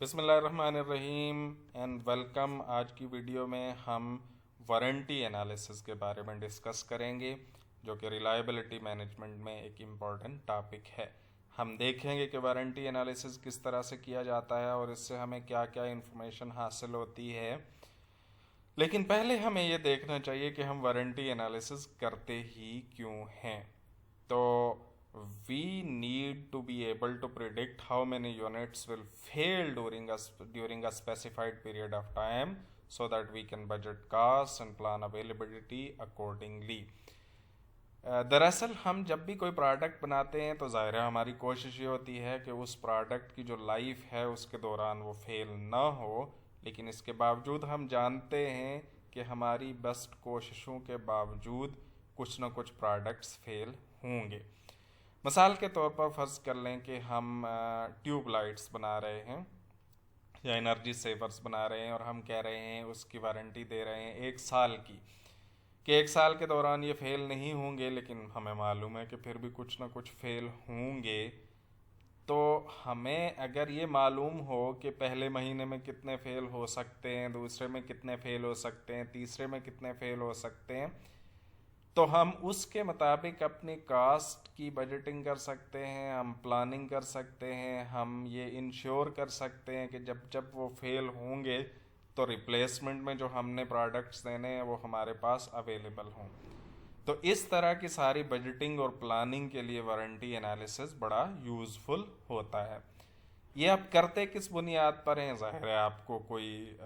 बिस्मिल्लाहिर्रहमानिर्रहीम and welcome. आज की वीडियो में हम वारंटी एनालिसिस के बारे में डिस्कस करेंगे, जो कि रिलायबिलिटी मैनेजमेंट में एक इम्पॉर्टेंट टॉपिक है। हम देखेंगे कि वारंटी एनालिसिस किस तरह से किया जाता है और इससे हमें क्या क्या इन्फॉर्मेशन हासिल होती है। लेकिन पहले हमें ये देखना चाहिए कि हम वारंटी एनालिसिस करते ही क्यों हैं। तो we need to be able to predict how many units will fail during a specified period of time so that we can budget costs and plan availability accordingly. दरअसल हम जब भी कोई प्रोडक्ट बनाते हैं तो ज़ाहिर है हमारी कोशिश ये होती है कि उस प्रोडक्ट की जो लाइफ है उसके दौरान वो फेल ना हो, लेकिन इसके बावजूद हम जानते हैं कि हमारी बेस्ट कोशिशों के बावजूद कुछ ना कुछ प्रोडक्ट्स फेल होंगे। मिसाल के तौर पर फ़र्ज़ कर लें कि हम ट्यूब लाइट्स बना रहे हैं या एनर्जी सेवर्स बना रहे हैं और हम कह रहे हैं उसकी वारंटी दे रहे हैं 1 साल की, कि 1 साल के दौरान ये फ़ेल नहीं होंगे, लेकिन हमें मालूम है कि फिर भी कुछ ना कुछ फ़ेल होंगे। तो हमें अगर ये मालूम हो कि पहले महीने में कितने फ़ेल हो सकते हैं, दूसरे में कितने फ़ेल हो सकते हैं, तीसरे में कितने फ़ेल हो सकते हैं, तो हम उसके मुताबिक अपनी कास्ट की बजटिंग कर सकते हैं, हम प्लानिंग कर सकते हैं, हम ये इंश्योर कर सकते हैं कि जब जब वो फेल होंगे तो रिप्लेसमेंट में जो हमने प्रोडक्ट्स देने हैं वो हमारे पास अवेलेबल हों। तो इस तरह की सारी बजटिंग और प्लानिंग के लिए वारंटी एनालिसिस बड़ा यूज़फुल होता है। ये आप करते किस बुनियाद पर हैं? ज़ाहिर है आपको कोई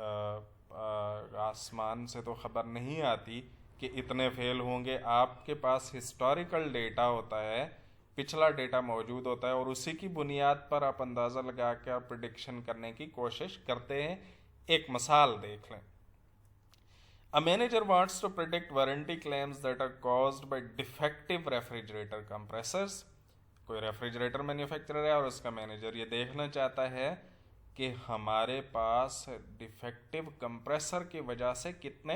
आसमान से तो ख़बर नहीं आती कि इतने फेल होंगे। आपके पास हिस्टोरिकल डेटा होता है, पिछला डेटा मौजूद होता है और उसी की बुनियाद पर आप अंदाज़ा लगा कर प्रिडिक्शन करने की कोशिश करते हैं। एक मिसाल देख लें। A manager wants to predict warranty claims that are caused by defective refrigerator compressors. कोई रेफ्रिजरेटर मैन्युफैक्चरर है और उसका मैनेजर ये देखना चाहता है कि हमारे पास डिफेक्टिव कंप्रेसर की वजह से कितने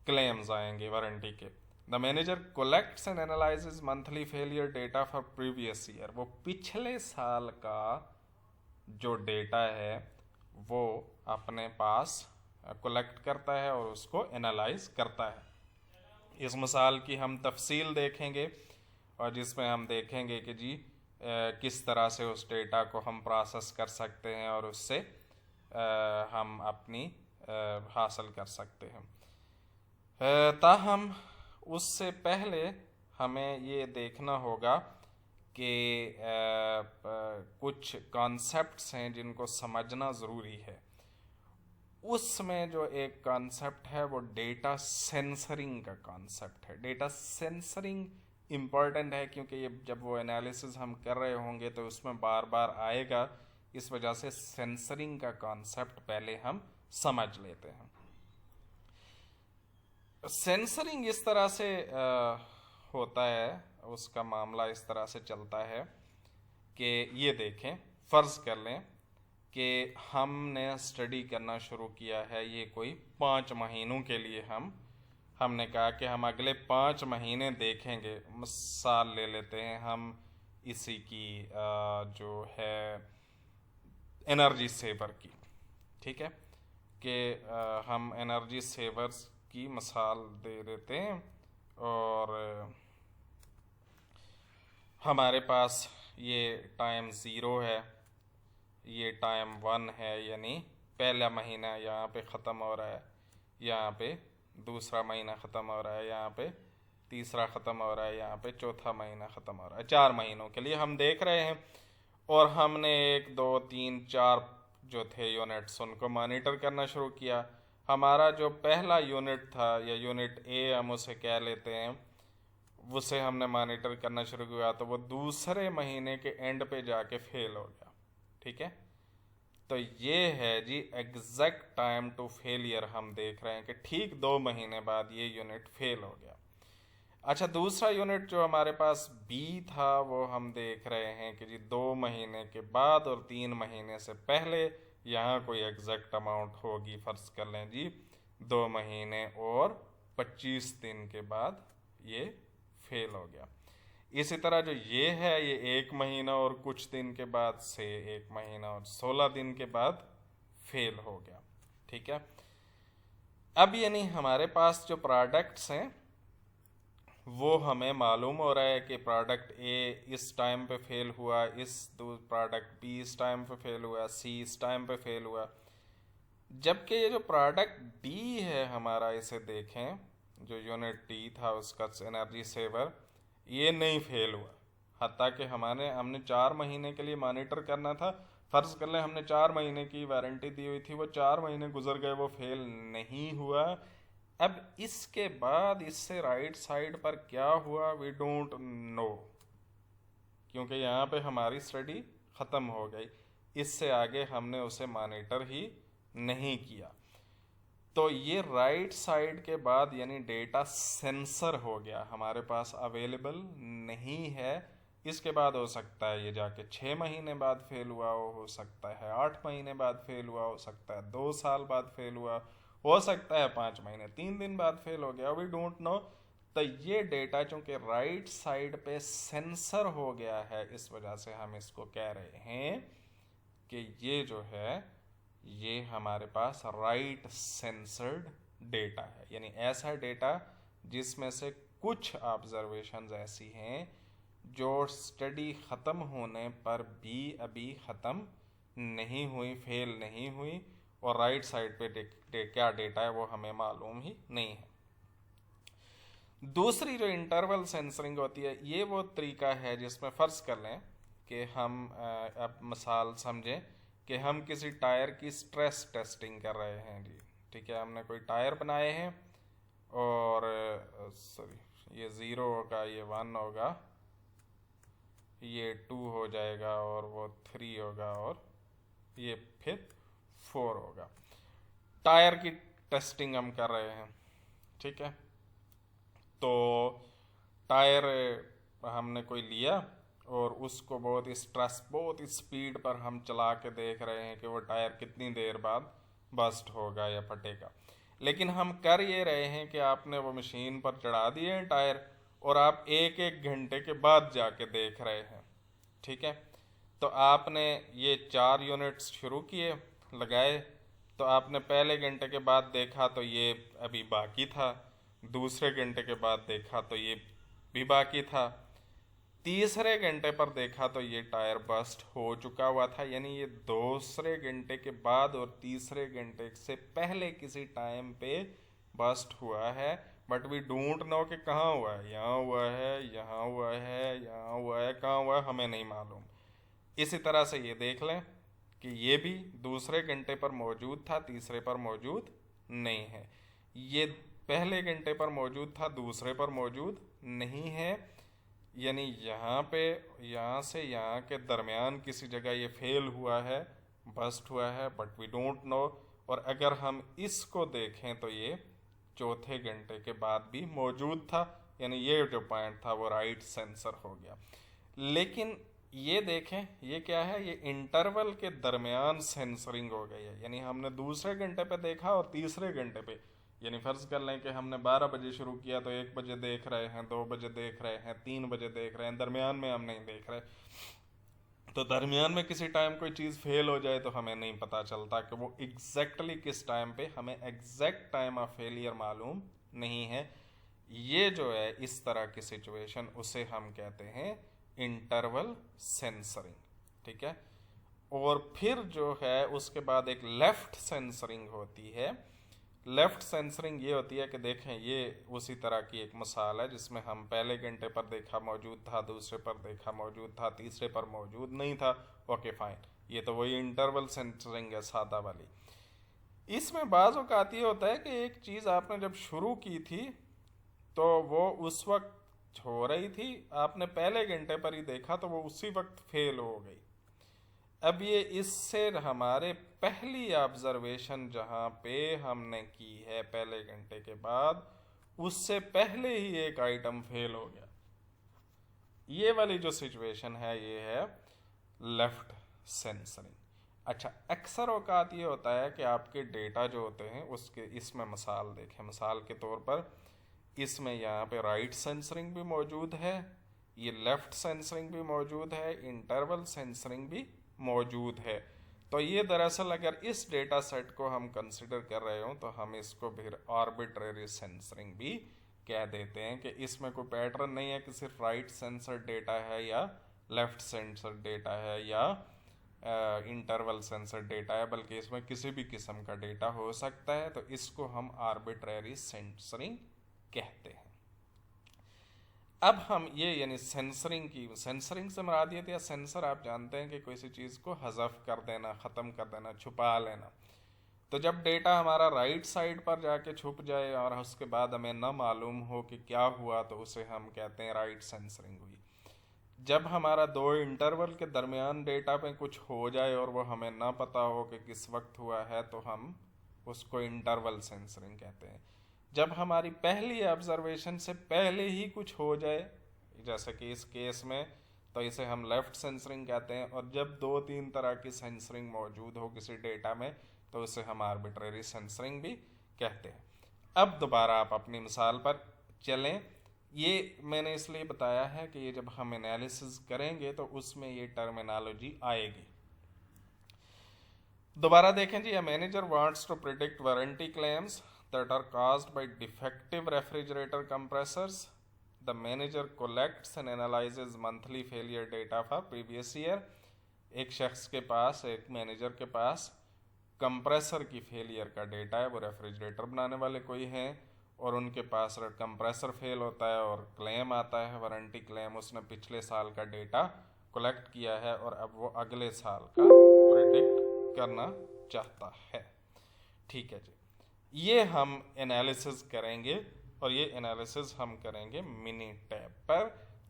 क्लेम्स आएंगे वारंटी के। The manager collects and analyses monthly failure data for previous year. वो पिछले साल का जो डेटा है वो अपने पास कलेक्ट करता है और उसको एनालाइज करता है। इस मिसाल की हम तफसील देखेंगे और जिसमें हम देखेंगे कि जी किस तरह से उस डेटा को हम प्रोसेस कर सकते हैं और उससे हम अपनी हासिल कर सकते हैं। ताहम उससे पहले हमें ये देखना होगा कि कुछ कॉन्सेप्ट्स हैं जिनको समझना ज़रूरी है। उसमें जो एक कॉन्सेप्ट है वो डेटा सेंसरिंग का कॉन्सेप्ट है। डेटा सेंसरिंग इम्पॉर्टेंट है क्योंकि ये जब वो एनालिसिस हम कर रहे होंगे तो उसमें बार बार आएगा, इस वजह से सेंसरिंग का कॉन्सेप्ट पहले हम समझ लेते हैं। सेंसरिंग इस तरह से होता है, उसका मामला इस तरह से चलता है कि ये देखें, फ़र्ज़ कर लें कि हमने स्टडी करना शुरू किया है, ये कोई 5 महीनों के लिए हमने कहा कि हम अगले 5 महीने देखेंगे। मिसाल ले लेते हैं हम इसी की जो है एनर्जी सेवर की, ठीक है, कि हम एनर्जी सेवर्स की मिसाल दे देते हैं और हमारे पास ये टाइम 0 है, ये टाइम 1 है, यानी पहला महीना यहाँ पे ख़त्म हो रहा है, यहाँ पे दूसरा महीना ख़त्म हो रहा है, यहाँ पे तीसरा ख़त्म हो रहा है, यहाँ पे चौथा महीना ख़त्म हो रहा है। 4 महीनों के लिए हम देख रहे हैं और हमने 1 2 3 4 जो थे यूनिट्स उनको मॉनिटर करना शुरू किया। हमारा जो पहला यूनिट था या यूनिट ए हम उसे कह लेते हैं, उसे हमने मॉनिटर करना शुरू किया तो वो दूसरे महीने के एंड पे जाके फेल हो गया, ठीक है। तो ये है जी एग्जैक्ट टाइम टू फेलियर। हम देख रहे हैं कि ठीक 2 महीने बाद ये यूनिट फेल हो गया। अच्छा, दूसरा यूनिट जो हमारे पास बी था वो हम देख रहे हैं कि जी 2 महीने के बाद और 3 महीने से पहले यहाँ कोई एग्जैक्ट अमाउंट होगी। फ़र्ज़ कर लें जी 2 महीने और 25 दिन के बाद ये फेल हो गया। इसी तरह जो ये है ये 1 महीना और कुछ दिन के बाद से 1 महीना और 16 दिन के बाद फेल हो गया। ठीक है, अब यानी हमारे पास जो प्रोडक्ट्स हैं वो हमें मालूम हो रहा है कि प्रोडक्ट ए इस टाइम पे फेल हुआ, प्रोडक्ट बी इस टाइम पे फेल हुआ, सी इस टाइम पे फेल हुआ। जबकि ये जो प्रोडक्ट डी है हमारा, इसे देखें, जो यूनिट डी था उसका एनर्जी सेवर, ये नहीं फेल हुआ। हत्ता कि हमने 4 महीने के लिए मॉनिटर करना था। फर्ज कर लें हमने 4 महीने की वारंटी दी हुई थी, वो 4 महीने गुजर गए, वो फेल नहीं हुआ। अब इसके बाद इससे राइट साइड पर क्या हुआ वी डोंट नो, क्योंकि यहाँ पे हमारी स्टडी ख़त्म हो गई। इससे आगे हमने उसे मॉनिटर ही नहीं किया। तो ये राइट साइड के बाद यानी डेटा सेंसर हो गया, हमारे पास अवेलेबल नहीं है। इसके बाद हो सकता है ये जाके 6 महीने बाद फेल हुआ हो सकता है 8 महीने बाद फेल हुआ, हो सकता है 2 साल बाद फेल हुआ, हो सकता है 5 महीने 3 दिन बाद फेल हो गया, वी डोंट नो। तो ये डेटा चूंकि राइट साइड पे सेंसर हो गया है, इस वजह से हम इसको कह रहे हैं कि ये जो है ये हमारे पास राइट सेंसर्ड डेटा है। यानी ऐसा डेटा जिसमें से कुछ ऑब्जर्वेशंस ऐसी हैं जो स्टडी ख़त्म होने पर भी अभी ख़त्म नहीं हुई, फेल नहीं हुई, और राइट साइड पे क्या डेटा है वो हमें मालूम ही नहीं है। दूसरी जो इंटरवल सेंसरिंग होती है, ये वो तरीका है जिसमें फ़र्ज़ कर लें कि हम अब मिसाल समझें कि हम किसी टायर की स्ट्रेस टेस्टिंग कर रहे हैं जी। ठीक है, हमने कोई टायर बनाए हैं और सॉरी ये 0 होगा, ये 1 होगा, ये 2 हो जाएगा, और वो 3 होगा, और ये फिर 4 होगा। टायर की टेस्टिंग हम कर रहे हैं। ठीक है, तो टायर हमने कोई लिया और उसको बहुत स्पीड पर हम चला के देख रहे हैं कि वो टायर कितनी देर बाद बस्ट होगा या फटेगा। लेकिन हम कर ये रहे हैं कि आपने वो मशीन पर चढ़ा दिए हैं टायर और आप 1-1 घंटे के बाद जाके देख रहे हैं। ठीक है, तो आपने ये 4 यूनिट्स शुरू किए, लगाए, तो आपने पहले घंटे के बाद देखा तो ये अभी बाकी था, दूसरे घंटे के बाद देखा तो ये भी बाकी था, तीसरे घंटे पर देखा तो ये टायर बस्ट हो चुका हुआ था। यानी ये दूसरे घंटे के बाद और तीसरे घंटे से पहले किसी टाइम पे बस्ट हुआ है, बट वी डोंट नो कि कहाँ हुआ है, यहाँ हुआ है, यहाँ हुआ है, यहाँ हुआ है, कहाँ हुआ है हमें नहीं मालूम। इसी तरह से ये देख लें कि ये भी दूसरे घंटे पर मौजूद था, तीसरे पर मौजूद नहीं है। ये पहले घंटे पर मौजूद था, दूसरे पर मौजूद नहीं है। यानी यहाँ पे, यहाँ से यहाँ के दरमियान किसी जगह ये फेल हुआ है, बस्ट हुआ है, बट वी डोंट नो। और अगर हम इसको देखें तो ये चौथे घंटे के बाद भी मौजूद था, यानी ये जो पॉइंट था वो राइट सेंसर हो गया। लेकिन ये देखें ये क्या है, ये इंटरवल के दरमियान सेंसरिंग हो गई है। यानी हमने दूसरे घंटे पे देखा और तीसरे घंटे पे, यानी फ़र्ज़ कर लें कि हमने 12 बजे शुरू किया तो 1 बजे देख रहे हैं, 2 बजे देख रहे हैं, 3 बजे देख रहे हैं, दरमियान में हम नहीं देख रहे। तो दरमियान में किसी टाइम कोई चीज़ फेल हो जाए तो हमें नहीं पता चलता कि वो एग्जैक्टली किस टाइम पे, हमें एग्जैक्ट टाइम ऑफ फेलियर मालूम नहीं है। ये जो है इस तरह की सिचुएशन, उसे हम कहते हैं इंटरवल सेंसरिंग। ठीक है, और फिर जो है उसके बाद एक लेफ्ट सेंसरिंग होती है। लेफ्ट सेंसरिंग ये होती है कि देखें ये उसी तरह की एक मिसाल है जिसमें हम पहले घंटे पर देखा मौजूद था, दूसरे पर देखा मौजूद था, तीसरे पर मौजूद नहीं था। ओके फाइन, ये तो वही इंटरवल सेंसरिंग है सादा वाली। इसमें बाज़ औक़ात ये होता है कि एक चीज़ आपने जब शुरू की थी तो वो उस वक्त हो रही थी, आपने पहले घंटे पर ही देखा तो वो उसी वक्त फेल हो गई। अब ये इससे हमारे पहली ऑब्जर्वेशन जहाँ पे हमने की है पहले घंटे के बाद, उससे पहले ही एक आइटम फेल हो गया। ये वाली जो सिचुएशन है ये है लेफ्ट सेंसरिंग। अच्छा, अक्सर औकात ये होता है कि आपके डेटा जो होते हैं उसके, इसमें मिसाल देखें, मिसाल के तौर पर इसमें यहाँ पे राइट सेंसरिंग भी मौजूद है, ये लेफ्ट सेंसरिंग भी मौजूद है, इंटरवल सेंसरिंग भी मौजूद है। तो ये दरअसल अगर इस डेटा सेट को हम कंसिडर कर रहे हो तो हम इसको फिर आर्बिट्रेरी सेंसरिंग भी कह देते हैं, कि इसमें कोई पैटर्न नहीं है कि सिर्फ राइट सेंसर डेटा है या लेफ्ट सेंसर डेटा है या इंटरवल सेंसर डेटा है, बल्कि इसमें किसी भी किस्म का डेटा हो सकता है। तो इसको हम आर्बिट्रेरी सेंसरिंग कहते हैं। अब हम ये यानी सेंसरिंग से मुराद ये थी, सेंसर आप जानते हैं कि किसी चीज़ को हज़फ कर देना, ख़त्म कर देना, छुपा लेना। तो जब डेटा हमारा राइट साइड पर जाके छुप जाए और उसके बाद हमें न मालूम हो कि क्या हुआ, तो उसे हम कहते हैं राइट सेंसरिंग हुई। जब हमारा दो इंटरवल के दरमियान डेटा पे कुछ हो जाए और वो हमें ना पता हो कि किस वक्त हुआ है, तो हम उसको इंटरवल सेंसरिंग कहते हैं। जब हमारी पहली ऑब्जर्वेशन से पहले ही कुछ हो जाए, जैसे कि इस केस में, तो इसे हम लेफ्ट सेंसरिंग कहते हैं। और जब दो तीन तरह की सेंसरिंग मौजूद हो किसी डेटा में, तो उसे हम आर्बिट्रेरी सेंसरिंग भी कहते हैं। अब दोबारा आप अपनी मिसाल पर चलें। ये मैंने इसलिए बताया है कि ये जब हम एनालिसिस करेंगे तो उसमें ये टर्मिनोलॉजी आएगी। दोबारा देखें जी, a manager wants to predict warranty claims that are caused by defective refrigerator compressors. The manager collects and analyzes monthly failure data for previous year. एक शख्स के पास, एक मैनेजर के पास कंप्रेसर की फेलियर का डेटा है, वो रेफ्रिजरेटर बनाने वाले कोई हैं और उनके पास कंप्रेसर फेल होता है और क्लेम आता है, वारंटी क्लेम। उसने पिछले साल का डेटा कलेक्ट किया है और अब वो अगले साल का प्रिडिक्ट करना चाहता है। ठीक है जी, ये हम एनालिसिस करेंगे और ये एनालिसिस हम करेंगे मिनीटैब पर।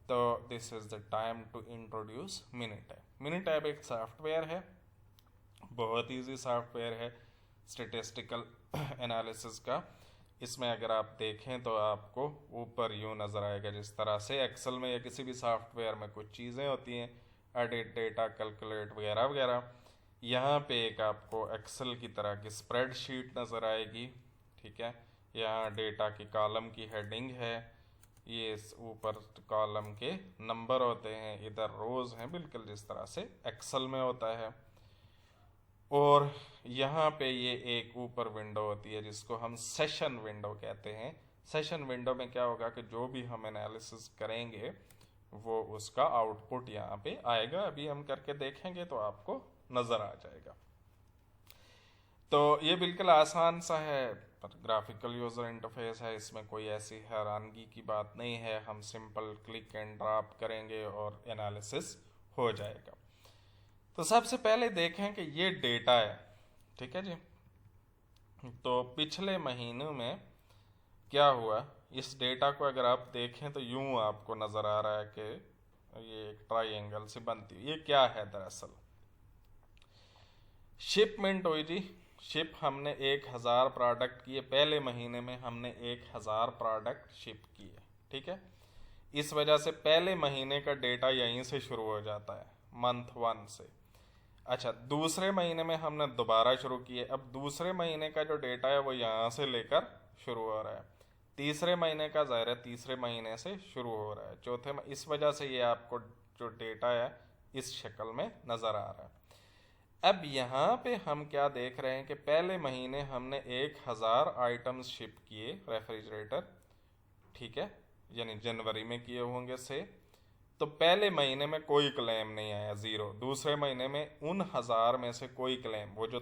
तो this is the time to introduce Minitab. Minitab एक सॉफ्टवेयर है, बहुत इजी सॉफ्टवेयर है स्टैटिस्टिकल एनालिसिस का। इसमें अगर आप देखें तो आपको ऊपर यूँ नज़र आएगा, जिस तरह से एक्सेल में या किसी भी सॉफ्टवेयर में कुछ चीज़ें होती हैं, एडिट डेटा, कैलकुलेट वगैरह वगैरह। यहाँ पे एक आपको एक्सेल की तरह की स्प्रेडशीट नज़र आएगी। ठीक है, यहाँ डेटा की कॉलम की हेडिंग है, ये ऊपर कॉलम के नंबर होते हैं, इधर रोज़ हैं, बिल्कुल जिस तरह से एक्सेल में होता है। और यहाँ पे ये एक ऊपर विंडो होती है जिसको हम सेशन विंडो कहते हैं। सेशन विंडो में क्या होगा कि जो भी हम एनालिसिस करेंगे वो उसका आउटपुट यहाँ पे आएगा। अभी हम करके देखेंगे तो आपको नज़र आ जाएगा। तो ये बिल्कुल आसान सा है, पर ग्राफिकल यूज़र इंटरफेस है, इसमें कोई ऐसी हैरानगी की बात नहीं है। हम सिंपल क्लिक एंड ड्रॉप करेंगे और एनालिसिस हो जाएगा। तो सबसे पहले देखें कि ये डेटा है, ठीक है जी। तो पिछले महीनों में क्या हुआ, इस डेटा को अगर आप देखें तो यूं आपको नज़र आ रहा है कि ये एक ट्राइंगल से बनती हुई। ये क्या है दरअसल, शिपमेंट हुई जी। शिप हमने 1000 प्रोडक्ट किए, पहले महीने में हमने 1000 प्रोडक्ट शिप किए। ठीक है, इस वजह से पहले महीने का डेटा यहीं से शुरू हो जाता है, मंथ 1 से। अच्छा, दूसरे महीने में हमने दोबारा शुरू किए, अब दूसरे महीने का जो डेटा है वो यहाँ से लेकर शुरू हो रहा है। तीसरे महीने का ज़ाहिर है तीसरे महीने से शुरू हो रहा है, चौथे में। इस वजह से ये आपको जो डेटा है इस शक्ल में नज़र आ रहा है। अब यहाँ पे हम क्या देख रहे हैं कि पहले महीने हमने 1000 आइटम्स शिप किए रेफ्रिजरेटर, ठीक है, यानी जनवरी में किए होंगे से। तो पहले महीने में कोई क्लेम नहीं आया, ज़ीरो। दूसरे महीने में उन 1000 में से कोई क्लेम, वो जो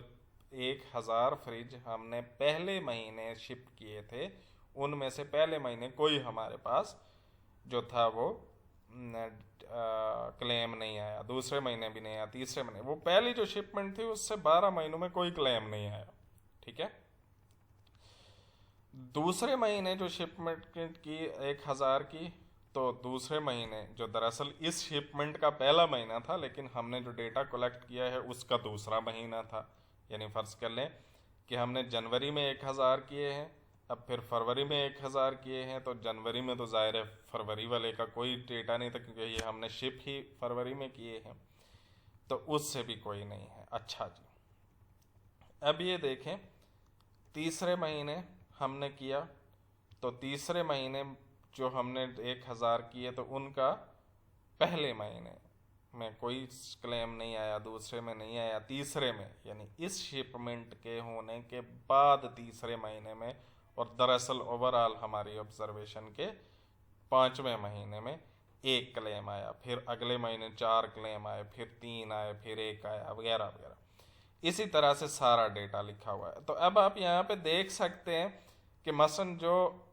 1000 फ्रिज हमने पहले महीने शिप किए थे उनमें से पहले महीने कोई हमारे पास जो था वो क्लेम नहीं आया। दूसरे महीने भी नहीं आया, तीसरे महीने, वो पहली जो शिपमेंट थी उससे 12 महीनों में कोई क्लेम नहीं आया। ठीक है, दूसरे महीने जो शिपमेंट की 1000 की, तो दूसरे महीने जो दरअसल इस शिपमेंट का पहला महीना था, लेकिन हमने जो डेटा कलेक्ट किया है उसका दूसरा महीना था। यानी फ़र्ज़ कर लें कि हमने जनवरी में 1000 किए हैं, अब फिर फरवरी में 1000 किए हैं। तो जनवरी में तो ज़ाहिर है फरवरी वाले का कोई डेटा नहीं था, क्योंकि ये हमने शिप ही फरवरी में किए हैं, तो उससे भी कोई नहीं है। अच्छा जी, अब ये देखें तीसरे महीने हमने किया, तो तीसरे महीने जो हमने 1000 किए तो उनका पहले महीने में कोई क्लेम नहीं आया, दूसरे में नहीं आया, तीसरे में यानी इस शिपमेंट के होने के बाद तीसरे महीने में, और दरअसल ओवरऑल हमारी ऑब्जर्वेशन के 5वें महीने में एक क्लेम आया, फिर अगले महीने 4 क्लेम आए, फिर 3 आए, फिर 1 आया, वगैरह वगैरह। इसी तरह से सारा डेटा लिखा हुआ है। तो अब आप यहाँ पे देख सकते हैं कि मसलन जो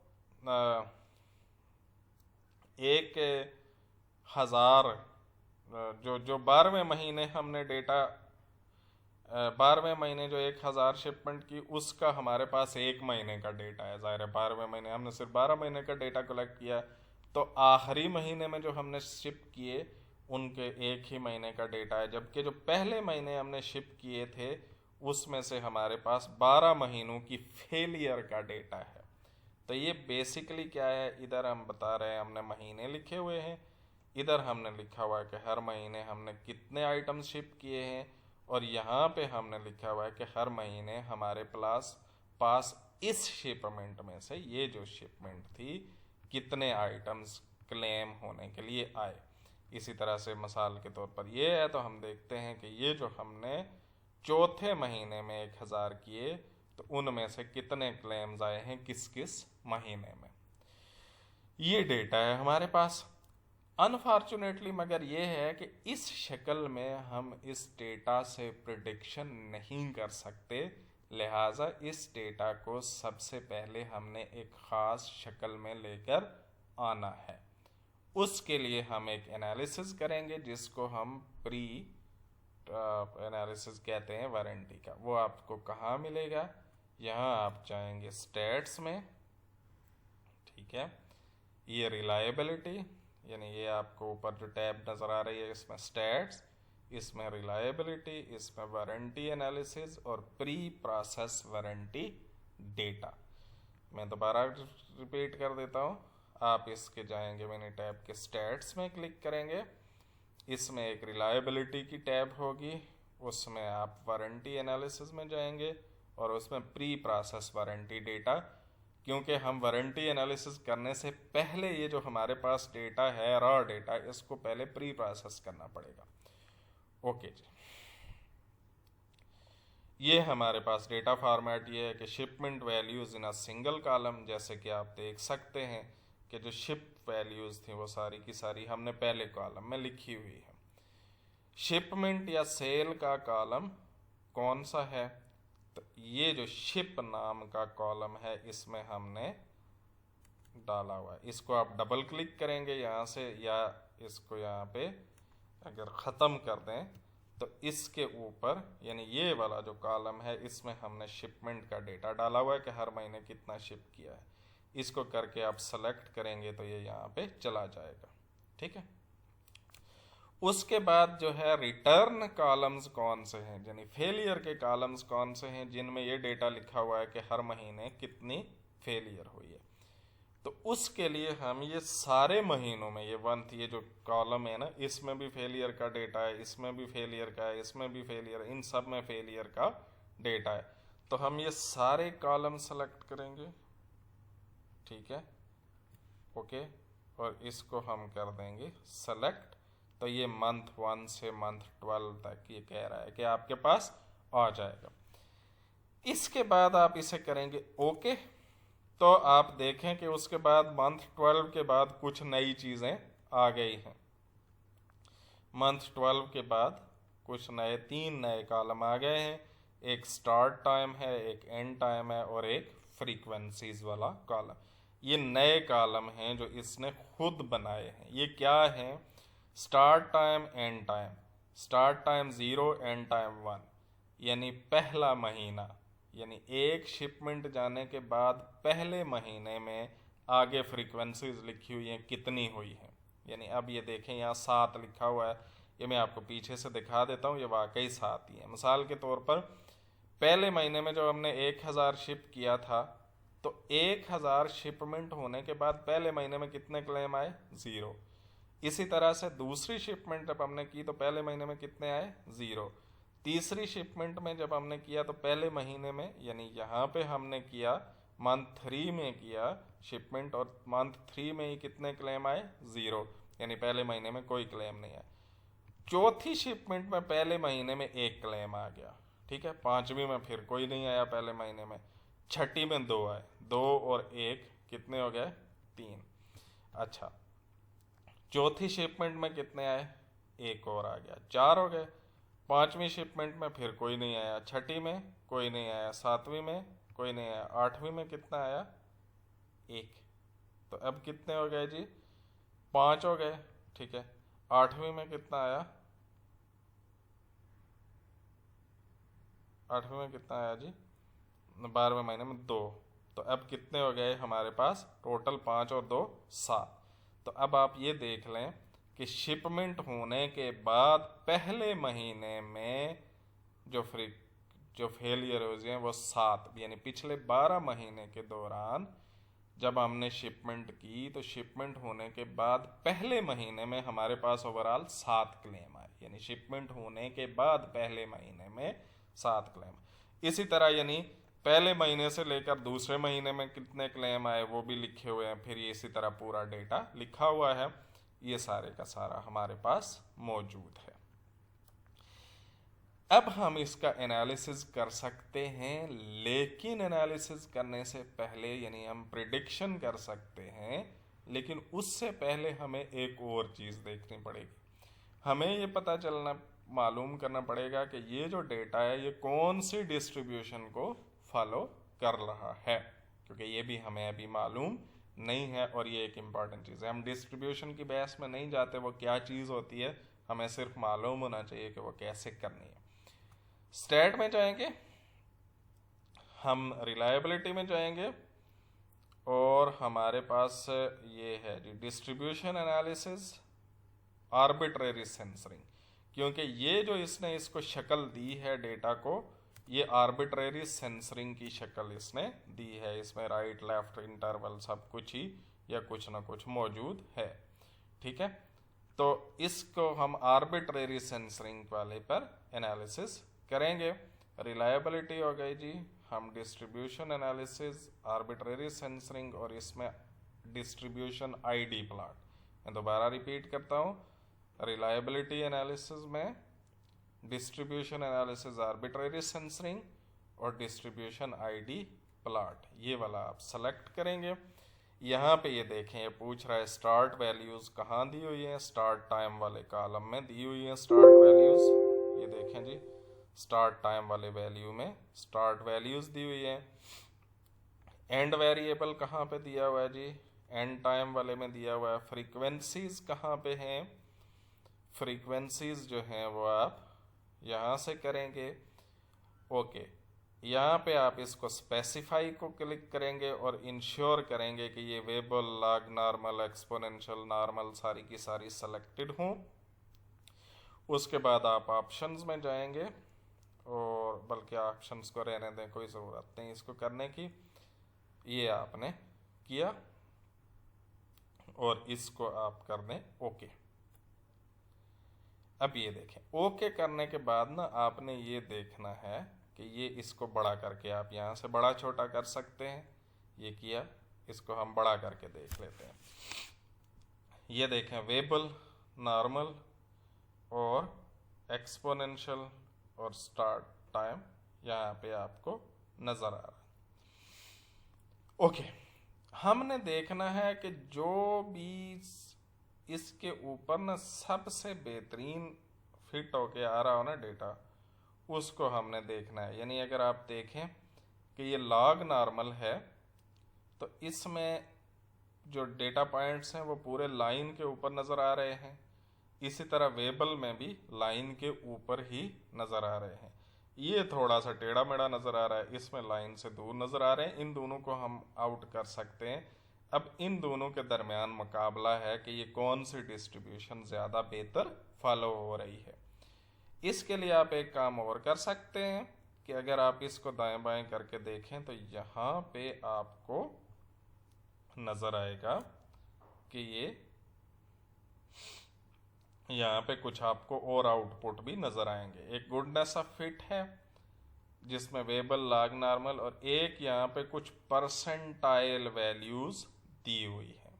1,000 जो 12वें महीने हमने डेटा 12वें महीने जो 1,000 शिपमेंट की, उसका हमारे पास 1 महीने का डेटा है। ज़ाहिर है 12वें महीने हमने सिर्फ 12 महीने का डेटा कलेक्ट किया, तो आखिरी महीने में जो हमने शिप किए उनके 1 ही महीने का डेटा है, जबकि जो पहले महीने हमने शिप किए थे उसमें से हमारे पास 12 महीनों की फेलियर का डेटा है। तो ये बेसिकली क्या है, इधर हम बता रहे हैं हमने महीने लिखे हुए हैं, इधर हमने लिखा हुआ है कि हर महीने हमने कितने आइटम शिप किए हैं, और यहाँ पे हमने लिखा हुआ है कि हर महीने हमारे पास इस शिपमेंट में से, ये जो शिपमेंट थी, कितने आइटम्स क्लेम होने के लिए आए। इसी तरह से मिसाल के तौर पर ये है, तो हम देखते हैं कि ये जो हमने चौथे महीने में 1,000 किए, तो उनमें से कितने क्लेम्स आए हैं किस किस महीने में, ये डेटा है हमारे पास। अनफॉर्चुनेटली मगर ये है कि इस शक्ल में हम इस डेटा से प्रिडिक्शन नहीं कर सकते, लिहाजा इस डेटा को सबसे पहले हमने एक ख़ास शक्ल में लेकर आना है। उसके लिए हम एक एनालिसिस करेंगे जिसको हम प्री एनालिसिस कहते हैं वारंटी का। वो आपको कहाँ मिलेगा, यहाँ आप जाएंगे स्टैट्स में, ठीक है, ये रिलायबिलिटी, यानी ये आपको ऊपर जो टैब नज़र आ रही है इसमें स्टैट्स, इसमें रिलायबिलिटी, इसमें वारंटी एनालिसिस और प्री प्रोसेस वारंटी डेटा। मैं दोबारा रिपीट कर देता हूँ, आप इसके जाएंगे मैंने टैब के स्टैट्स में क्लिक करेंगे, इसमें एक रिलायबिलिटी की टैब होगी, उसमें आप वारंटी एनालिसिस में जाएंगे और उसमें प्री प्रोसेस वारंटी डेटा, क्योंकि हम वारंटी एनालिसिस करने से पहले ये जो हमारे पास डेटा है, रॉ डेटा, इसको पहले प्री प्रोसेस करना पड़ेगा। ओके जी, ये हमारे पास डेटा फॉर्मेट ये है कि shipment values in a single column, जैसे कि आप देख सकते हैं कि जो शिप वैल्यूज़ थी वो सारी की सारी हमने पहले कॉलम में लिखी हुई है। शिपमेंट या सेल का कॉलम कौन सा है, तो ये जो शिप नाम का कॉलम है इसमें हमने डाला हुआ है। इसको आप डबल क्लिक करेंगे यहाँ से, या इसको यहाँ पे अगर ख़त्म कर दें तो इसके ऊपर, यानी ये वाला जो कॉलम है इसमें हमने शिपमेंट का डेटा डाला हुआ है कि हर महीने कितना शिप किया है। इसको करके आप सेलेक्ट करेंगे तो ये यहाँ पे चला जाएगा, ठीक है। उसके बाद जो है रिटर्न कॉलम्स कौन से हैं, यानी फेलियर के कॉलम्स कौन से हैं जिनमें ये डेटा लिखा हुआ है कि हर महीने कितनी फेलियर हुई है। तो उसके लिए हम ये सारे महीनों में ये जो कॉलम है ना, इसमें भी फेलियर का डेटा है, इसमें भी फेलियर का है, इसमें भी फेलियर, इन सब में फेलियर का डेटा है। तो हम ये सारे कॉलम सेलेक्ट करेंगे, ठीक है, ओके, और इसको हम कर देंगे सेलेक्ट। तो ये मंथ 1 से मंथ 12 तक ये कह रहा है कि आपके पास आ जाएगा। इसके बाद आप इसे करेंगे ओके, तो आप देखें कि उसके बाद मंथ 12 के बाद कुछ नई चीज़ें आ गई हैं। मंथ 12 के बाद कुछ 3 नए कॉलम आ गए हैं, एक स्टार्ट टाइम है, एक एंड टाइम है और एक फ्रीक्वेंसीज वाला कॉलम। ये नए कॉलम हैं जो इसने खुद बनाए हैं। ये क्या हैं, start time, and time, start time 0, and time 1, यानी पहला महीना, यानी एक शिपमेंट जाने के बाद पहले महीने में आगे फ्रीक्वेंसीज लिखी हुई हैं कितनी हुई हैं। यानी अब ये देखें यहाँ 7 लिखा हुआ है, ये मैं आपको पीछे से दिखा देता हूँ, ये वाकई 7 ही है। मिसाल के तौर पर पहले महीने में जो हमने 1,000 शिप किया था, तो 1,000 शिपमेंट होने के बाद पहले महीने में कितने क्लेम आए, 0। इसी तरह से दूसरी शिपमेंट जब हमने की तो पहले महीने में कितने आए, 0। तीसरी शिपमेंट में जब हमने किया तो पहले महीने में, यानी यहाँ पे हमने किया मंथ 3 में किया शिपमेंट, और मंथ 3 में ही कितने क्लेम आए, 0। यानी पहले महीने में कोई क्लेम नहीं आया। चौथी शिपमेंट में पहले महीने में एक क्लेम आ गया, ठीक है। पांचवी में फिर कोई नहीं आया पहले महीने में। छठी में 2 आए, 2 और 1 कितने हो गए? 3। अच्छा, चौथी शिपमेंट में कितने आए? 1 और आ गया, 4 हो गए। पांचवी शिपमेंट में फिर कोई नहीं आया, छठी में कोई नहीं आया, सातवीं में कोई नहीं आया, आठवीं में कितना आया? 1। तो अब कितने हो गए जी? 5 हो गए, ठीक है। आठवीं में कितना आया? आठवीं में कितना आया जी? 12वें महीने में 2। तो अब कितने हो गए हमारे पास? टोटल 5 और 2 7। तो अब आप ये देख लें कि शिपमेंट होने के बाद पहले महीने में जो फेलियर हो हैं वो 7, यानी पिछले 12 महीने के दौरान जब हमने शिपमेंट की तो शिपमेंट होने के बाद पहले महीने में हमारे पास ओवरऑल 7 क्लेम आए, यानी शिपमेंट होने के बाद पहले महीने में 7 क्लेम। इसी तरह यानी पहले महीने से लेकर दूसरे महीने में कितने क्लेम आए वो भी लिखे हुए हैं, फिर इसी तरह पूरा डेटा लिखा हुआ है, ये सारे का सारा हमारे पास मौजूद है। अब हम इसका एनालिसिस कर सकते हैं, लेकिन एनालिसिस करने से पहले यानी हम प्रिडिक्शन कर सकते हैं, लेकिन उससे पहले हमें एक और चीज़ देखनी पड़ेगी। हमें ये पता चलना मालूम करना पड़ेगा कि ये जो डेटा है ये कौन सी डिस्ट्रीब्यूशन को फॉलो कर रहा है, क्योंकि ये भी हमें अभी मालूम नहीं है और ये एक इम्पॉर्टेंट चीज़ है। हम डिस्ट्रीब्यूशन की बहस में नहीं जाते, वो क्या चीज़ होती है हमें सिर्फ मालूम होना चाहिए कि वो कैसे करनी है। स्टैट में जाएंगे, हम रिलायबिलिटी में जाएंगे और हमारे पास ये है जी डिस्ट्रीब्यूशन एनालिसिस, आर्बिट्रेरी सेंसरिंग, क्योंकि ये जो इसने इसको शक्ल दी है डेटा को, ये आर्बिट्रेरी सेंसरिंग की शक्ल इसने दी है। इसमें राइट लेफ्ट इंटरवल सब कुछ ही या कुछ ना कुछ मौजूद है, ठीक है। तो इसको हम आर्बिट्रेरी सेंसरिंग वाले पर एनालिसिस करेंगे। रिलायबिलिटी हो गई जी, हम डिस्ट्रीब्यूशन एनालिसिस, आर्बिट्रेरी सेंसरिंग और इसमें डिस्ट्रीब्यूशन आईडी प्लॉट। मैं दोबारा रिपीट करता हूँ, रिलायबिलिटी एनालिसिस में डिस्ट्रीब्यूशन एनालिसिस, आर्बिट्रेरी सेंसरिंग और डिस्ट्रीब्यूशन आईडी प्लॉट, ये वाला आप सेलेक्ट करेंगे। यहाँ पे ये देखें, ये पूछ रहा है स्टार्ट वैल्यूज़ कहाँ दी हुई है, स्टार्ट टाइम वाले कॉलम में दी हुई है स्टार्ट वैल्यूज़। ये देखें जी, स्टार्ट टाइम वाले वैल्यू में स्टार्ट वैल्यूज़ दी हुई है। एंड वेरिएबल कहाँ पे दिया हुआ है जी? एंड टाइम वाले में दिया हुआ है। फ्रीक्वेंसीज कहाँ पे हैं? फ्रीक्वेंसीज जो हैं वो आप यहाँ से करेंगे। ओके, यहाँ पे आप इसको स्पेसिफाई को क्लिक करेंगे और इंश्योर करेंगे कि ये वेबल, लॉग, नॉर्मल, एक्सपोनेंशियल, नॉर्मल सारी की सारी सेलेक्टेड हों। उसके बाद आप ऑप्शंस में जाएंगे और बल्कि ऑप्शंस को रहने दें, कोई ज़रूरत नहीं इसको करने की। ये आपने किया और इसको आप कर दें ओके। अब ये देखें, ओके करने के बाद ना आपने ये देखना है कि ये इसको बड़ा करके आप यहाँ से बड़ा छोटा कर सकते हैं। ये किया, इसको हम बड़ा करके देख लेते हैं। ये देखें, वेबल, नॉर्मल और एक्सपोनेंशियल और स्टार्ट टाइम यहाँ पे आपको नज़र आ रहा है। ओके, हमने देखना है कि जो भी इसके ऊपर ना सबसे बेहतरीन फिट होके आ रहा हो ना डेटा, उसको हमने देखना है। यानी अगर आप देखें कि ये लॉग नॉर्मल है तो इसमें जो डेटा पॉइंट्स हैं वो पूरे लाइन के ऊपर नज़र आ रहे हैं। इसी तरह वेबल में भी लाइन के ऊपर ही नज़र आ रहे हैं। ये थोड़ा सा टेढ़ा मेढ़ा नज़र आ रहा है, इसमें लाइन से दूर नज़र आ रहे हैं। इन दोनों को हम आउट कर सकते हैं। अब इन दोनों के दरमियान मुकाबला है कि ये कौन सी डिस्ट्रीब्यूशन ज़्यादा बेहतर फॉलो हो रही है। इसके लिए आप एक काम और कर सकते हैं कि अगर आप इसको दाएं बाएं करके देखें तो यहाँ पे आपको नज़र आएगा कि ये यहाँ पे कुछ आपको और आउटपुट भी नज़र आएंगे। एक गुडनेस ऑफ फिट है जिसमें वेबल, लॉग नॉर्मल और एक यहाँ पे कुछ परसेंटाइल वैल्यूज़ दी हुई है।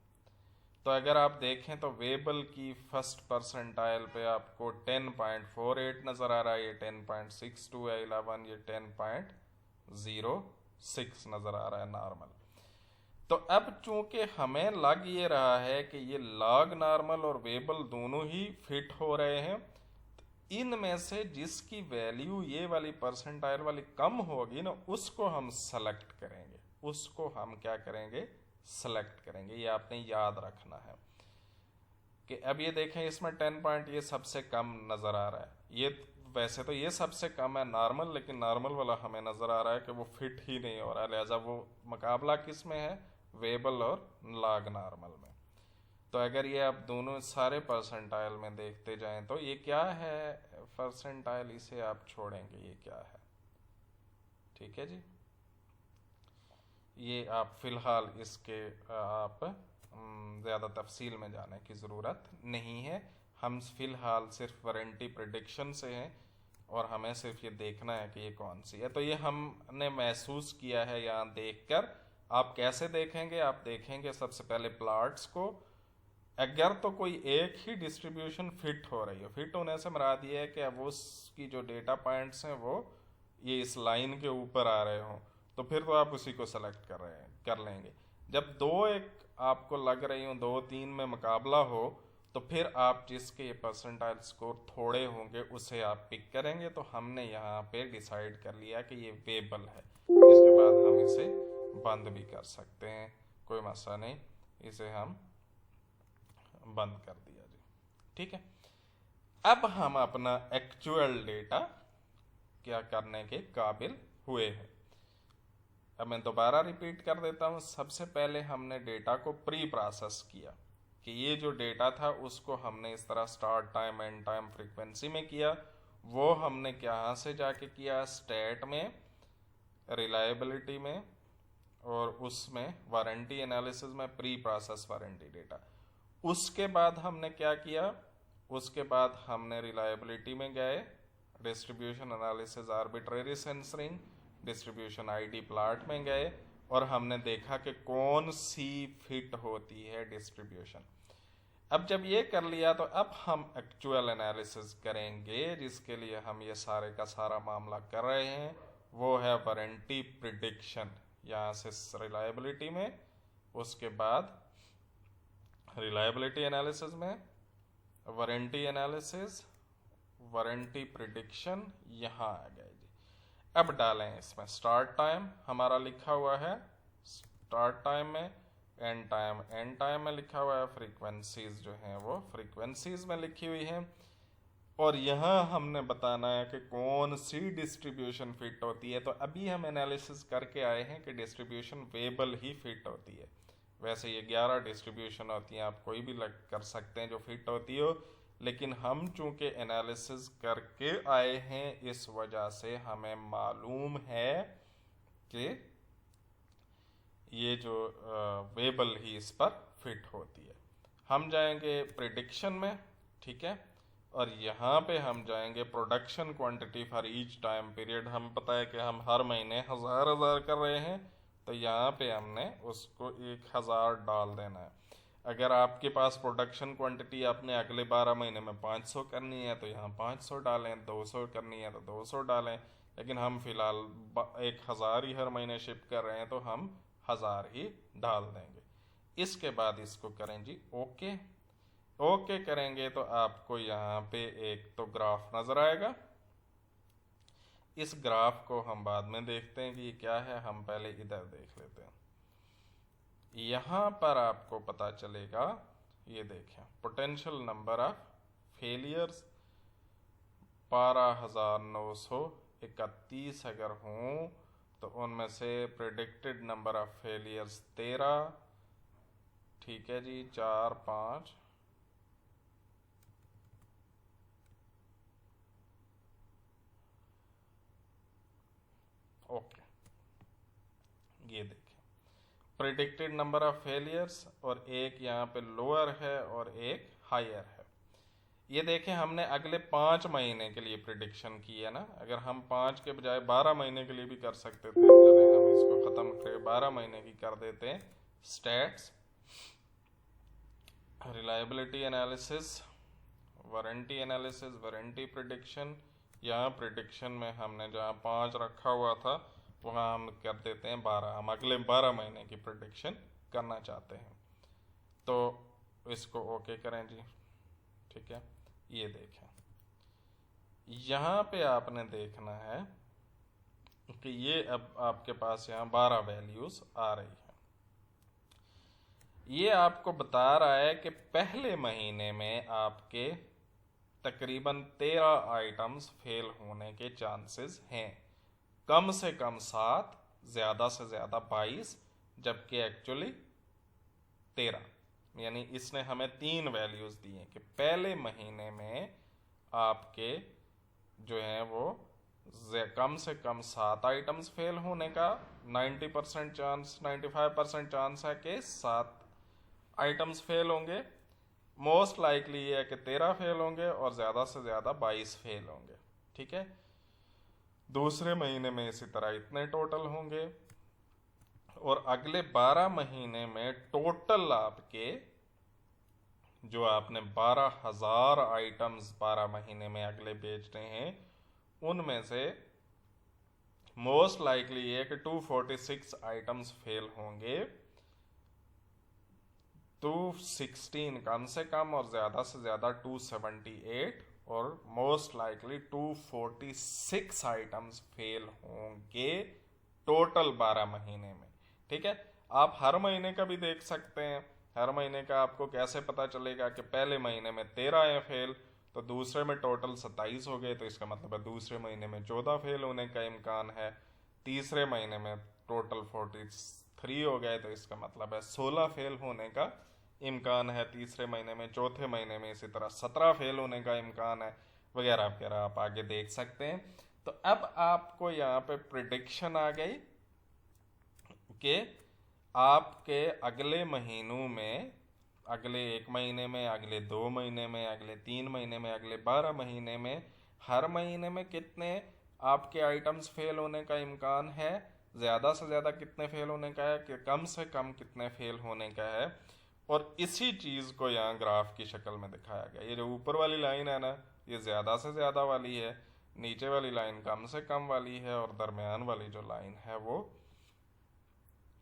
तो अगर आप देखें तो वेबल की फर्स्ट परसेंटाइल पे आपको 10.48 नज़र आ रहा है, ये 10.62 है, 11 ये 10.06 नज़र आ रहा है नॉर्मल। तो अब चूंकि हमें लग ये रहा है कि ये लॉग नॉर्मल और वेबल दोनों ही फिट हो रहे हैं, इनमें से जिसकी वैल्यू ये वाली परसेंटाइल वाली कम होगी ना, उसको हम सेलेक्ट करेंगे, उसको हम क्या करेंगे, सेलेक्ट करेंगे। ये आपने याद रखना है कि अब ये देखें इसमें 10 पॉइंट ये सबसे कम नज़र आ रहा है, ये वैसे तो ये सबसे कम है नॉर्मल, लेकिन नॉर्मल वाला हमें नज़र आ रहा है कि वो फिट ही नहीं हो रहा है, लिहाजा वो मुकाबला किस में है, वेबल और लॉग नॉर्मल में। तो अगर ये आप दोनों सारे परसेंटाइल में देखते जाएं तो ये क्या है, परसेंटाइल इसे आप छोड़ेंगे, ये क्या है, ठीक है जी। ये आप फिलहाल इसके आप ज़्यादा तफसील में जाने की ज़रूरत नहीं है, हम फिलहाल सिर्फ वारंटी प्रिडिक्शन से हैं और हमें सिर्फ ये देखना है कि ये कौन सी है। तो ये हमने महसूस किया है यहाँ देखकर। आप कैसे देखेंगे, आप देखेंगे सबसे पहले प्लॉट्स को, अगर तो कोई एक ही डिस्ट्रीब्यूशन फिट हो रही हो, फिट होने से मुराद ये है कि अब उसकी जो डेटा पॉइंट्स हैं वो ये इस लाइन के ऊपर आ रहे हों, तो फिर तो आप उसी को सेलेक्ट कर लेंगे। जब दो एक आपको लग रही हो, 2-3 में मुकाबला हो, तो फिर आप जिसके ये परसेंटाइल स्कोर थोड़े होंगे उसे आप पिक करेंगे। तो हमने यहाँ पे डिसाइड कर लिया कि ये वेबल है, इसके बाद हम इसे बंद भी कर सकते हैं, कोई मसला नहीं, इसे हम बंद कर दिया जी, ठीक है। अब हम अपना एक्चुअल डेटा क्या करने के काबिल हुए हैं। अब मैं दोबारा रिपीट कर देता हूँ। सबसे पहले हमने डेटा को प्री प्रोसेस किया कि ये जो डेटा था उसको हमने इस तरह start time, and time, frequency में किया। वो हमने कहाँ से जाके किया, स्टैट में, रिलायबिलिटी में और उसमें वारंटी एनालिसिस में, प्री प्रोसेस वारंटी डेटा। उसके बाद हमने क्या किया, उसके बाद हमने रिलायबिलिटी में गए, distribution analysis arbitrary censoring, distribution ID plot में गए और हमने देखा कि कौन सी फिट होती है डिस्ट्रीब्यूशन। अब जब ये कर लिया तो अब हम एक्चुअल एनालिसिस करेंगे, जिसके लिए हम ये सारे का सारा मामला कर रहे हैं, वो है वारंटी प्रिडिक्शन। यहाँ से रिलायबिलिटी में, उसके बाद रिलायबिलिटी एनालिसिस में, वारंटी एनालिसिस, वारंटी प्रिडिक्शन, यहाँ आ गए जी। अब डालें इसमें स्टार्ट टाइम, हमारा लिखा हुआ है स्टार्ट टाइम में, एंड टाइम में लिखा हुआ है, फ्रीक्वेंसीज जो हैं वो फ्रीक्वेंसीज में लिखी हुई हैं। और यहाँ हमने बताना है कि कौन सी डिस्ट्रीब्यूशन फिट होती है। तो अभी हम एनालिसिस करके आए हैं कि डिस्ट्रीब्यूशन वेबल ही फिट होती है। वैसे ये 11 डिस्ट्रीब्यूशन होती हैं, आप कोई भी लग कर सकते हैं जो फिट होती हो, लेकिन हम चूंकि एनालिसिस करके आए हैं इस वजह से हमें मालूम है कि ये जो वेबल ही इस पर फिट होती है। हम जाएंगे प्रिडिक्शन में, ठीक है, और यहाँ पे हम जाएंगे production quantity for each time period. हम पता है कि हम हर महीने हज़ार कर रहे हैं, तो यहाँ पे हमने उसको 1000 डाल देना है। अगर आपके पास प्रोडक्शन क्वांटिटी आपने अगले 12 महीने में 500 करनी है तो यहाँ 500 डालें, 200 करनी है तो 200 डालें, लेकिन हम फिलहाल 1000 ही हर महीने शिप कर रहे हैं तो हम 1000 ही डाल देंगे। इसके बाद इसको करें जी ओके। ओके करेंगे तो आपको यहाँ पे एक तो ग्राफ नज़र आएगा। इस ग्राफ को हम बाद में देखते हैं कि ये क्या है, हम पहले इधर देख लेते हैं। यहाँ पर आपको पता चलेगा, ये देखें, पोटेंशियल नंबर ऑफ फेलियर्स 12,931 अगर हों तो उनमें से प्रेडिक्टेड नंबर ऑफ फेलियर्स 13, ठीक है जी, 4, 5, ओके। ये देखें प्रेडिक्टेड नंबर ऑफ फेलियर्स, और एक यहाँ पे लोअर है और एक हायर है। ये देखें हमने अगले 5 महीने के लिए प्रिडिक्शन की है ना, अगर हम 5 के बजाय 12 महीने के लिए भी कर सकते थे, चले हम इसको ख़त्म करके 12 महीने की कर देते हैं stats. Reliability analysis, warranty analysis, warranty prediction. यहाँ प्रिडिक्शन में हमने जहाँ 5 रखा हुआ था वहाँ हम कर देते हैं 12। हम अगले 12 महीने की प्रिडिक्शन करना चाहते हैं, तो इसको ओके करें जी। ठीक है, ये देखें, यहाँ पे आपने देखना है कि ये अब आपके पास यहाँ 12 वैल्यूज आ रही है। ये आपको बता रहा है कि पहले महीने में आपके तकरीबन 13 आइटम्स फेल होने के चांसेस हैं। कम से कम 7, ज़्यादा से ज़्यादा 22, जबकि एक्चुअली 13। यानी इसने हमें 3 वैल्यूज़ दी हैं कि पहले महीने में आपके जो हैं वो कम से कम 7 आइटम्स फेल होने का 90% चांस, 95% चांस है कि 7 आइटम्स फेल होंगे। मोस्ट लाइकली ये है कि 13 फेल होंगे और ज़्यादा से ज़्यादा 22 फेल होंगे। ठीक है, दूसरे महीने में इसी तरह इतने टोटल होंगे, और अगले 12 महीने में टोटल आपके जो आपने 12,000 आइटम्स 12 महीने में अगले बेचने हैं, उनमें से मोस्ट लाइकली ये कि 246 आइटम्स फेल होंगे। 216 कम से कम और ज़्यादा से ज़्यादा 278, और मोस्ट लाइकली 246 आइटम्स फेल होंगे टोटल 12 महीने में। ठीक है, आप हर महीने का भी देख सकते हैं। हर महीने का आपको कैसे पता चलेगा कि पहले महीने में 13 है फेल, तो दूसरे में टोटल 27 हो गए, तो इसका मतलब है दूसरे महीने में 14 फेल होने का इम्कान है। तीसरे महीने में टोटल 43 हो गए, तो इसका मतलब है 16 फेल होने का इम्कान है तीसरे महीने में। चौथे महीने में इसी तरह 17 फेल होने का इम्कान है, वगैरह वगैरह आप आगे देख सकते हैं। तो अब आपको यहाँ पे प्रिडिक्शन आ गई कि आपके अगले महीनों में, अगले 1 महीने में, अगले 2 महीने में, अगले 3 महीने में, अगले 12 महीने में, हर महीने में कितने आपके आइटम्स फेल होने का इम्कान है, ज़्यादा से ज़्यादा कितने फेल होने का है, कि कम से कम कितने फेल होने का है। और इसी चीज़ को यहाँ ग्राफ की शक्ल में दिखाया गया। ये जो ऊपर वाली लाइन है ना, ये ज़्यादा से ज़्यादा वाली है, नीचे वाली लाइन कम से कम वाली है, और दरमियान वाली जो लाइन है वो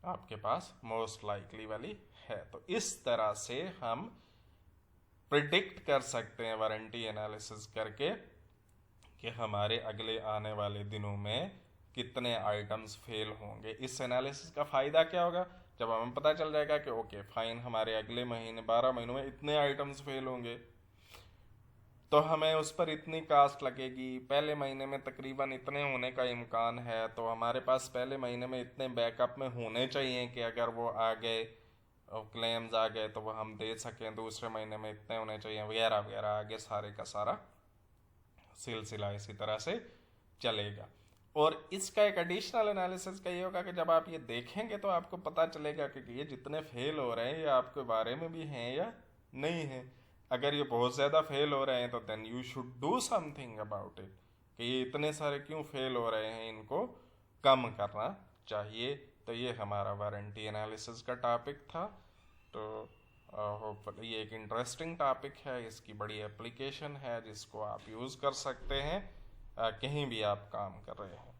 आपके पास मोस्ट लाइकली वाली है। तो इस तरह से हम प्रिडिक्ट कर सकते हैं वारंटी एनालिसिस करके कि हमारे अगले आने वाले दिनों में कितने आइटम्स फेल होंगे। इस एनालिसिस का फ़ायदा क्या होगा, जब हमें पता चल जाएगा कि ओके फाइन, हमारे अगले महीने 12 महीनों में इतने आइटम्स फेल होंगे, तो हमें उस पर इतनी कास्ट लगेगी। पहले महीने में तकरीबन इतने होने का इम्कान है, तो हमारे पास पहले महीने में इतने बैकअप में होने चाहिए कि अगर वो आ गए, क्लेम्स आ गए, तो वो हम दे सकें। दूसरे महीने में इतने होने चाहिए, वगैरह वगैरह, आगे सारे का सारा सिलसिला इसी तरह से चलेगा। और इसका एक एडिशनल एनालिसिस का ये होगा कि जब आप ये देखेंगे तो आपको पता चलेगा कि ये जितने फेल हो रहे हैं ये आपके बारे में भी हैं या नहीं हैं। अगर ये बहुत ज़्यादा फेल हो रहे हैं तो then you should do something about it, कि ये इतने सारे क्यों फेल हो रहे हैं, इनको कम करना चाहिए। तो ये हमारा वारंटी एनालिसिस का टॉपिक था। तो होपफुली ये एक इंटरेस्टिंग टॉपिक है, इसकी बड़ी एप्लीकेशन है जिसको आप यूज़ कर सकते हैं कहीं भी आप काम कर रहे हैं।